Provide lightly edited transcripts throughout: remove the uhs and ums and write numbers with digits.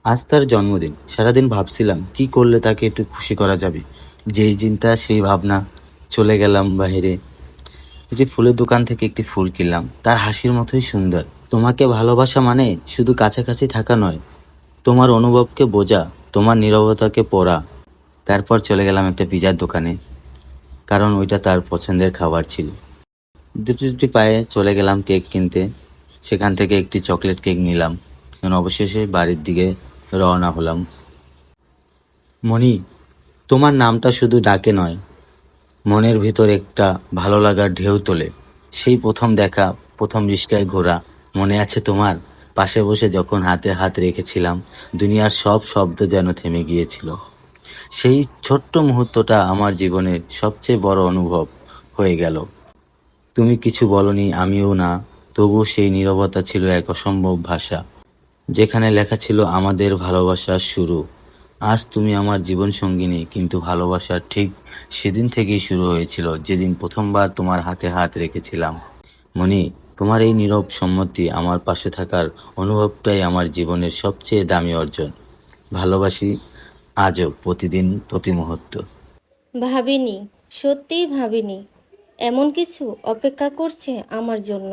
আজ তার জন্মদিন। সারাদিন ভাবছিলাম কি করলে তাকে একটু খুশি করা যাবে। যেই চিন্তা সেই ভাবনা। চলে গেলাম বাইরে। একটি ফুলের দোকান থেকে একটি ফুল কিনলাম। তার হাসির মতোই সুন্দর। তোমাকে ভালোবাসা মানে শুধু কাছাকাছি থাকা নয়, তোমার অনুভবকে বোঝা, তোমার নীরবতাকে পড়া। তারপর চলে গেলাম একটা পিজার দোকানে, কারণ ওইটা তার পছন্দের খাবার ছিল। দুটি দুটি পায়ে চলে গেলাম কেক কিনতে। সেখান থেকে একটি চকলেট কেক নিলাম। এবং অবশেষে বাড়ির দিকে রওনা হলাম। মণি, তোমার নামটা শুধু ডাকে নয়, মনের ভিতর একটা ভালো লাগার ঢেউ তোলে। সেই প্রথম দেখা, প্রথম রিস্কায় ঘোরা, মনে আছে তোমার? পাশে বসে যখন হাতে হাত রেখেছিলাম, দুনিয়ার সব শব্দ যেন থেমে গিয়েছিল। সেই ছোট্ট মুহূর্তটা আমার জীবনের সবচেয়ে বড় অনুভব হয়ে গেল। তুমি কিছু বলনি, আমিও না, তবুও সেই নীরবতা ছিল এক অসম্ভব ভাষা, যেখানে লেখা ছিল আমাদের ভালোবাসার শুরু। আজ তুমি আমার জীবন সঙ্গিনী, কিন্তু ভালোবাসা ঠিক সেদিন থেকেই শুরু হয়েছিল, যেদিন প্রথমবার তোমার হাতে হাত রেখেছিলাম। মনি, তোমার এই নীরব সম্মতি, আমার পাশে থাকার অনুভবটাই আমার জীবনের সবচেয়ে দামি অর্জন। ভালোবাসি আজও, প্রতিদিন, প্রতি মুহূর্ত। ভাবিনি, সত্যিই ভাবিনি এমন কিছু অপেক্ষা করছে আমার জন্য।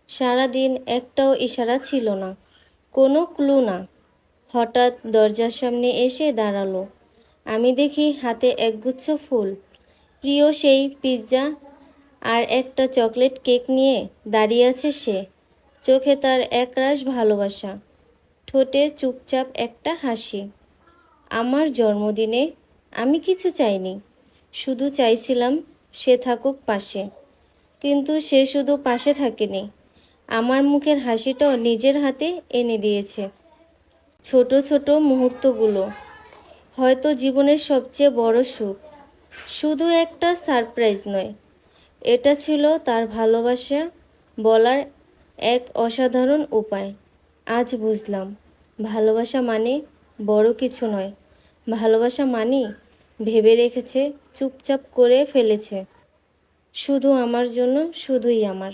সারাদিন একটাও ইশারা ছিল না, কোনো ক্লু না। হঠাৎ দরজার সামনে এসে দাঁড়ালো। আমি দেখি হাতে একগুচ্ছ ফুল, প্রিয় সেই পিৎজা আর একটা চকলেট কেক নিয়ে দাঁড়িয়ে আছে সে। চোখে তার একরাশ ভালোবাসা, ঠোঁটে চুপচাপ একটা হাসি। আমার জন্মদিনে আমি কিছু চাইনি, শুধু চাইছিলাম সে থাকুক পাশে। কিন্তু সে শুধু পাশে থাকেনি, আমার মুখের হাসিটাও নিজের হাতে এনে দিয়েছে। ছোট ছোট মুহূর্তগুলো হয়তো জীবনের সবচেয়ে বড় সুখ। শুধু একটা সারপ্রাইজ নয়, এটা ছিল তার ভালোবাসা বলার এক অসাধারণ উপায়। আজ বুঝলাম, ভালোবাসা মানে বড় কিছু নয়, ভালোবাসা মানে ভেবে রেখেছে, চুপচাপ করে ফেলেছে, শুধু আমার জন্য, শুধুই আমার।